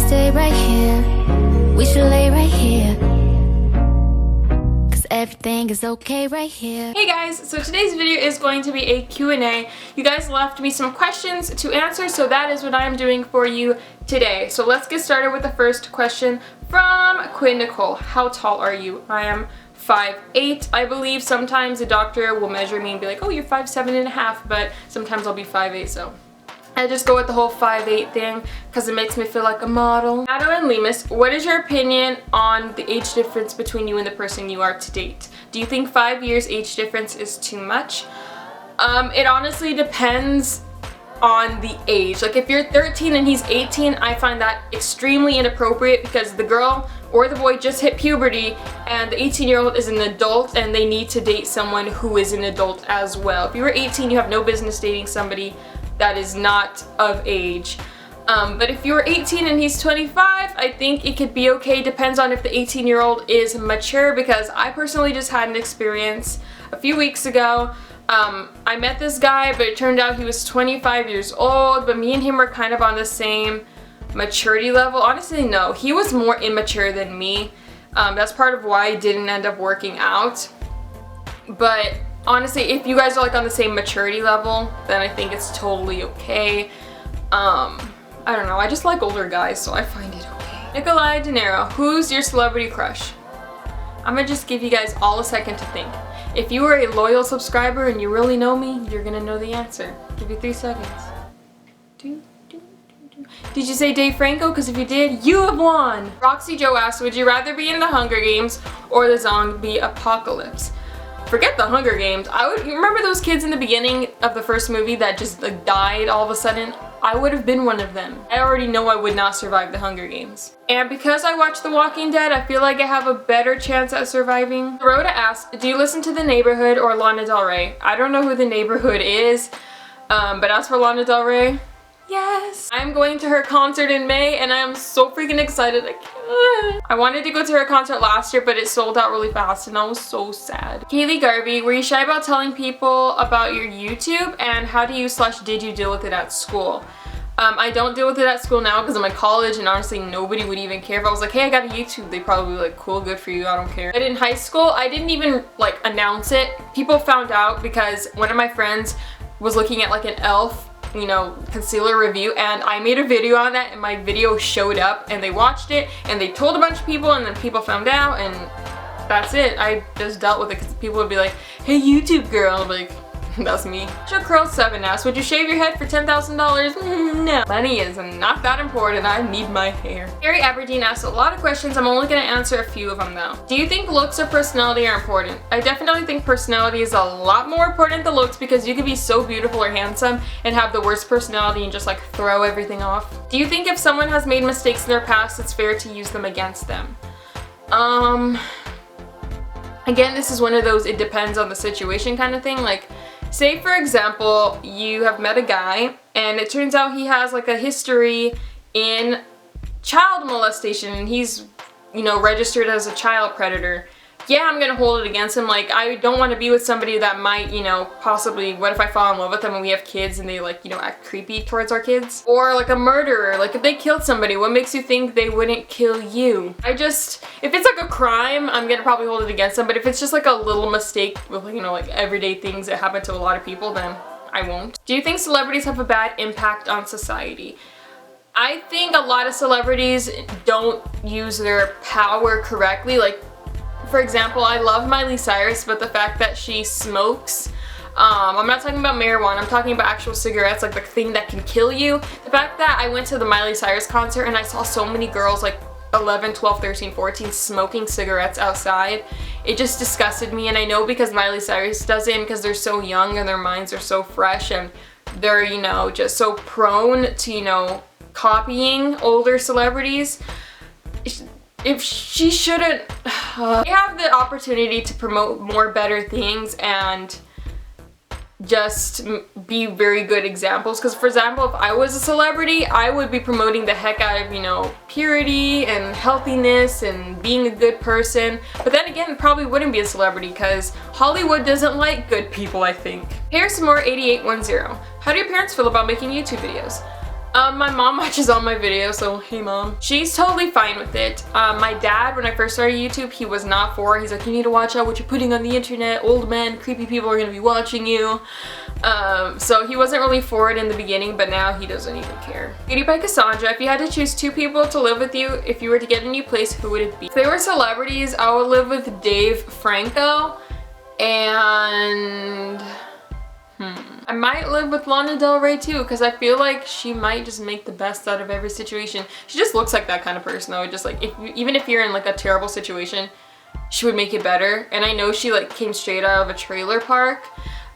stay right here. We should lay right here. Cause everything is okay right here. Hey guys, so today's video is going to be a Q&A. You guys left me some questions to answer, so that is what I'm doing for you today. So let's get started with the first question from Quinn Nicole. How tall are you? I am 5'8". I believe sometimes a doctor will measure me and be like, oh, you're 5'7.5", but sometimes I'll be 5'8", so I just go with the whole 5'8" thing because it makes me feel like a model. Ado and Lemus, what is your opinion on the age difference between you and the person you are to date? Do you think 5 years age difference is too much? It honestly depends on the age. Like if you're 13 and he's 18, I find that extremely inappropriate because the girl or the boy just hit puberty and the 18-year-old is an adult and they need to date someone who is an adult as well. If you were 18, you have no business dating somebody that is not of age. But if you're 18 and he's 25, I think it could be okay. Depends on if the 18-year-old is mature, because I personally just had an experience a few weeks ago. I met this guy, but it turned out he was 25 years old, but me and him were kind of on the same maturity level. Honestly, no, he was more immature than me. That's part of why it didn't end up working out. But honestly, if you guys are like on the same maturity level, then I think it's totally okay. I don't know, I just like older guys, so I find it okay. Nikolai De Niro, who's your celebrity crush? I'm gonna just give you guys all a second to think. If you are a loyal subscriber and you really know me, you're gonna know the answer. Give you 3 seconds. Did you say Dave Franco? Because if you did, you have won! Roxy Joe asked, would you rather be in the Hunger Games or the zombie apocalypse? Forget the Hunger Games. You remember those kids in the beginning of the first movie that just like died all of a sudden? I would have been one of them. I already know I would not survive the Hunger Games. And because I watch The Walking Dead, I feel like I have a better chance at surviving. Rhoda asked, do you listen to The Neighborhood or Lana Del Rey? I don't know who The Neighborhood is, but as for Lana Del Rey, yes! I'm going to her concert in May and I am so freaking excited. I wanted to go to her concert last year, but it sold out really fast and I was so sad. Kaylee Garvey, were you shy about telling people about your YouTube, and how do you / did you deal with it at school? I don't deal with it at school now because I'm in college and honestly nobody would even care. If I was like, hey, I got a YouTube, they'd probably be like, cool, good for you, I don't care. But in high school, I didn't even like announce it. People found out because one of my friends was looking at like an e.l.f., you know, concealer review, and I made a video on that and my video showed up and they watched it and they told a bunch of people and then people found out, and that's it. I just dealt with it because people would be like, hey, YouTube girl, I'm like, that's me. Curl7 asked, would you shave your head for $10,000? No. Money is not that important. I need my hair. Harry Aberdeen asked a lot of questions. I'm only going to answer a few of them though. Do you think looks or personality are important? I definitely think personality is a lot more important than looks, because you could be so beautiful or handsome and have the worst personality and just like throw everything off. Do you think if someone has made mistakes in their past, it's fair to use them against them? Again, this is one of those it depends on the situation kind of thing. Like, say for example, you have met a guy and it turns out he has like a history in child molestation and he's, you know, registered as a child predator. Yeah, I'm gonna hold it against him. Like, I don't want to be with somebody that might, you know, possibly, what if I fall in love with them and we have kids and they like, you know, act creepy towards our kids? Or like a murderer, like if they killed somebody, what makes you think they wouldn't kill you? If it's like a crime, I'm gonna probably hold it against them, but if it's just like a little mistake with, you know, like everyday things that happen to a lot of people, then I won't. Do you think celebrities have a bad impact on society? I think a lot of celebrities don't use their power correctly. Like, for example, I love Miley Cyrus, but the fact that she smokes, I'm not talking about marijuana, I'm talking about actual cigarettes, like the thing that can kill you. The fact that I went to the Miley Cyrus concert and I saw so many girls like 11, 12, 13, 14 smoking cigarettes outside, it just disgusted me. And I know because Miley Cyrus does it, because they're so young and their minds are so fresh and they're, you know, just so prone to, you know, copying older celebrities. If she shouldn't, they have the opportunity to promote more better things and just be very good examples. Because for example, if I was a celebrity, I would be promoting the heck out of, you know, purity and healthiness and being a good person. But then again, probably wouldn't be a celebrity because Hollywood doesn't like good people, I think. Here's some more 8810. How do your parents feel about making YouTube videos? My mom watches all my videos, so hey mom. She's totally fine with it. My dad, when I first started YouTube, he was not for it. He's like, you need to watch out what you're putting on the internet. Old men, creepy people are gonna be watching you. So he wasn't really for it in the beginning, but now he doesn't even care. Beauty by Cassandra, if you had to choose 2 people to live with you, if you were to get a new place, who would it be? If they were celebrities, I would live with Dave Franco and I might live with Lana Del Rey too, because I feel like she might just make the best out of every situation. She just looks like that kind of person though. Just like, even if you're in like a terrible situation, she would make it better. And I know she like came straight out of a trailer park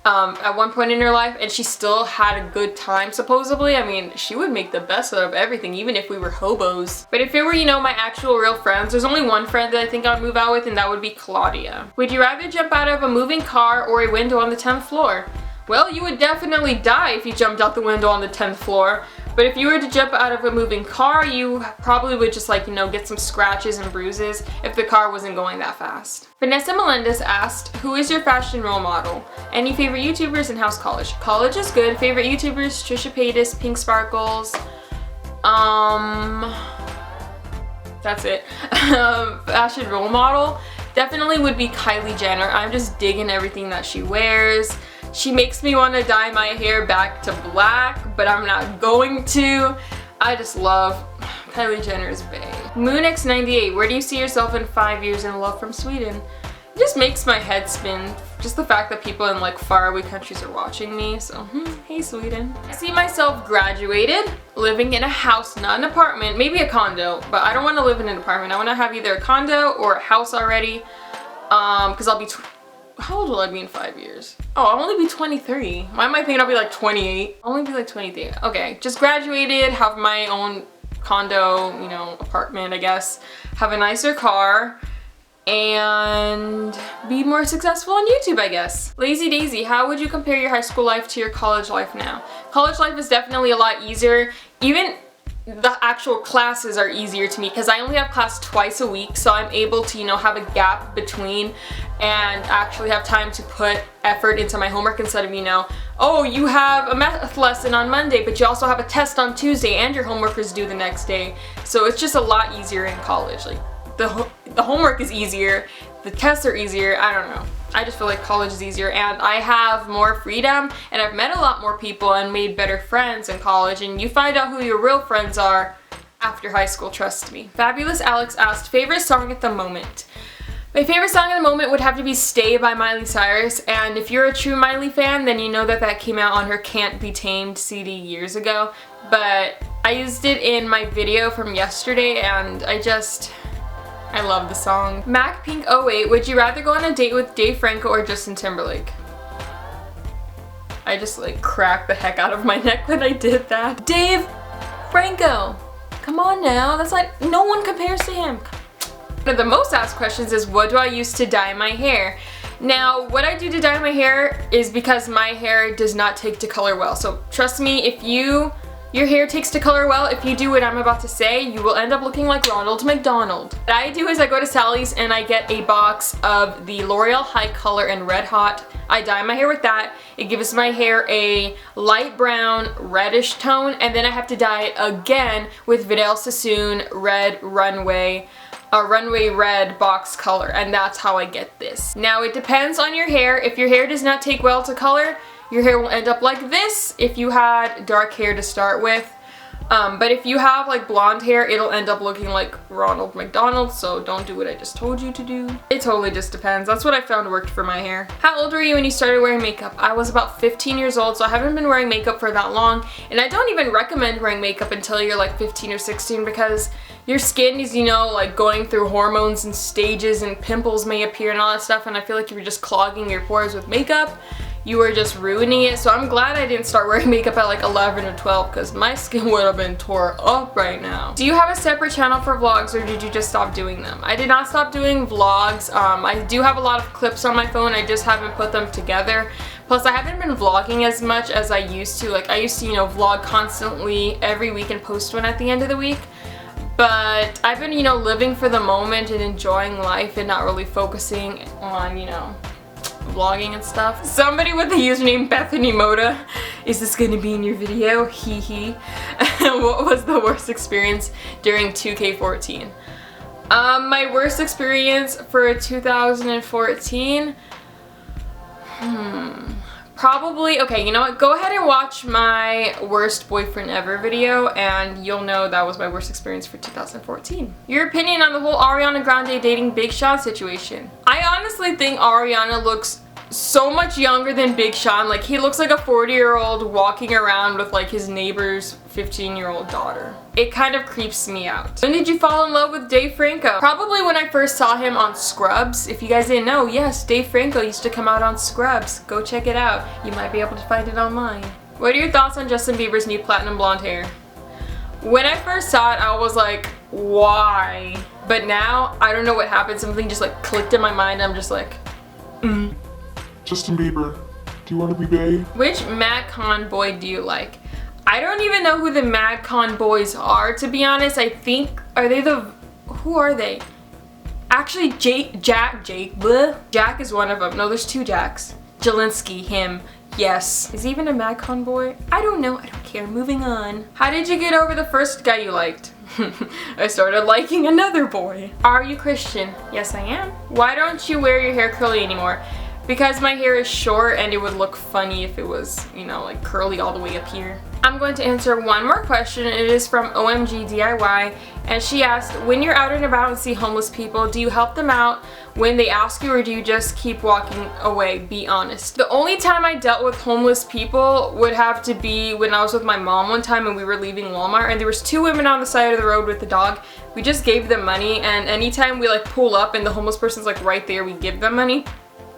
at one point in her life, and she still had a good time supposedly. I mean, she would make the best out of everything, even if we were hobos. But if it were, you know, my actual real friends, there's only one friend that I think I'd move out with, and that would be Claudia. Would you rather jump out of a moving car or a window on the 10th floor? Well, you would definitely die if you jumped out the window on the 10th floor. But if you were to jump out of a moving car, you probably would just like, you know, get some scratches and bruises if the car wasn't going that fast. Vanessa Melendez asked, who is your fashion role model? Any favorite YouTubers, and how's college? College is good. Favorite YouTubers, Trisha Paytas, Pink Sparkles. That's it. Fashion role model definitely would be Kylie Jenner. I'm just digging everything that she wears. She makes me want to dye my hair back to black, but I'm not going to. I just love Kylie Jenner's bae. MoonX98, where do you see yourself in 5 years in love from Sweden? It just makes my head spin. Just the fact that people in like faraway countries are watching me, so hey Sweden. I see myself graduated, living in a house, not an apartment, maybe a condo, but I don't want to live in an apartment. I want to have either a condo or a house already, because I'll be how old will I be in 5 years? Oh, I'll only be 23. Why am I thinking I'll be like 28? I'll only be like 23. Okay, just graduated, have my own condo, you know, apartment, I guess. Have a nicer car, and be more successful on YouTube, I guess. Lazy Daisy, how would you compare your high school life to your college life now? College life is definitely a lot easier. Even the actual classes are easier to me because I only have class twice a week, so I'm able to, you know, have a gap between and actually have time to put effort into my homework instead of, you know, oh, you have a math lesson on Monday, but you also have a test on Tuesday and your homework is due the next day. So it's just a lot easier in college. Like the homework is easier, the tests are easier, I don't know. I just feel like college is easier, and I have more freedom, and I've met a lot more people and made better friends in college, and you find out who your real friends are after high school, trust me. Fabulous Alex asked, favorite song at the moment? My favorite song at the moment would have to be Stay by Miley Cyrus, and if you're a true Miley fan, then you know that that came out on her Can't Be Tamed CD years ago, but I used it in my video from yesterday, and I love the song. MacPink08, would you rather go on a date with Dave Franco or Justin Timberlake? I just like cracked the heck out of my neck when I did that. Dave Franco! Come on now, that's like, no one compares to him. One of the most asked questions is, what do I use to dye my hair? Now, what I do to dye my hair is because my hair does not take to color well. So trust me, if your hair takes to color well, if you do what I'm about to say, you will end up looking like Ronald McDonald. What I do is I go to Sally's and I get a box of the L'Oreal High Color and Red Hot. I dye my hair with that. It gives my hair a light brown, reddish tone, and then I have to dye it again with Vidal Sassoon Red Runway, a runway red box color, and that's how I get this. Now, it depends on your hair. If your hair does not take well to color, your hair will end up like this if you had dark hair to start with. But if you have like blonde hair, it'll end up looking like Ronald McDonald, so don't do what I just told you to do. It totally just depends. That's what I found worked for my hair. How old were you when you started wearing makeup? I was about 15 years old, so I haven't been wearing makeup for that long. And I don't even recommend wearing makeup until you're like 15 or 16 because your skin is, you know, like going through hormones and stages, and pimples may appear and all that stuff, and I feel like if you're just clogging your pores with makeup, you are just ruining it. So I'm glad I didn't start wearing makeup at like 11 or 12 because my skin would have been tore up right now. Do you have a separate channel for vlogs, or did you just stop doing them? I did not stop doing vlogs. I do have a lot of clips on my phone, I just haven't put them together. Plus, I haven't been vlogging as much as I used to. Like, I used to, you know, vlog constantly every week and post one at the end of the week. But I've been, you know, living for the moment and enjoying life and not really focusing on, you know, vlogging and stuff. Somebody with the username Bethany Moda, is this gonna be in your video? Hee hee. What was the worst experience during 2K14? My worst experience for 2014? Probably, okay, you know what? Go ahead and watch my worst boyfriend ever video and you'll know that was my worst experience for 2014. Your opinion on the whole Ariana Grande dating Big Sean situation? I honestly think Ariana looks so much younger than Big Sean. Like, he looks like a 40-year-old walking around with like his neighbor's 15-year-old daughter. It kind of creeps me out. When did you fall in love with Dave Franco? Probably when I first saw him on Scrubs. If you guys didn't know, yes, Dave Franco used to come out on Scrubs. Go check it out. You might be able to find it online. What are your thoughts on Justin Bieber's new platinum blonde hair? When I first saw it, I was like, why? But now, I don't know what happened. Something just like clicked in my mind. I'm just like, Justin Bieber, do you want to be bae? Which MadCon boy do you like? I don't even know who the MadCon boys are, to be honest. I think, who are they? Actually, Jack is one of them. No, there's two Jacks. Jelinski, him. Yes. Is he even a MadCon boy? I don't know. I don't care. Moving on. How did you get over the first guy you liked? I started liking another boy. Are you Christian? Yes, I am. Why don't you wear your hair curly anymore? Because my hair is short and it would look funny if it was, you know, like curly all the way up here. I'm going to answer one more question. It is from OMG DIY, and she asked, when you're out and about and see homeless people, do you help them out when they ask you, or do you just keep walking away? Be honest. The only time I dealt with homeless people would have to be when I was with my mom one time and we were leaving Walmart, and there was two women on the side of the road with the dog. We just gave them money, and anytime we like pull up and the homeless person's like right there, we give them money.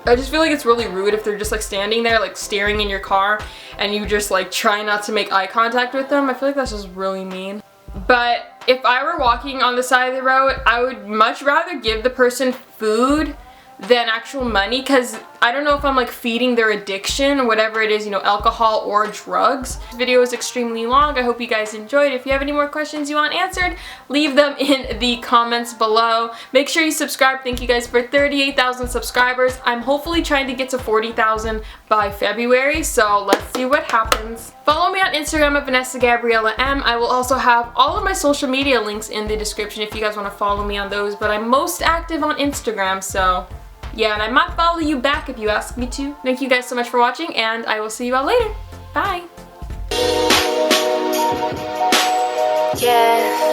I just feel like it's really rude if they're just like standing there like staring in your car and you just like try not to make eye contact with them. I feel like that's just really mean. But if I were walking on the side of the road, I would much rather give the person food than actual money, because I don't know if I'm like feeding their addiction or whatever it is, you know, alcohol or drugs. This video is extremely long. I hope you guys enjoyed. If you have any more questions you want answered, leave them in the comments below. Make sure you subscribe. Thank you guys for 38,000 subscribers. I'm hopefully trying to get to 40,000 by February, so let's see what happens. Follow me on Instagram at Vanessa Gabriella M. I will also have all of my social media links in the description if you guys want to follow me on those, but I'm most active on Instagram, so yeah, and I might follow you back if you ask me to. Thank you guys so much for watching, and I will see you all later. Bye! Yeah.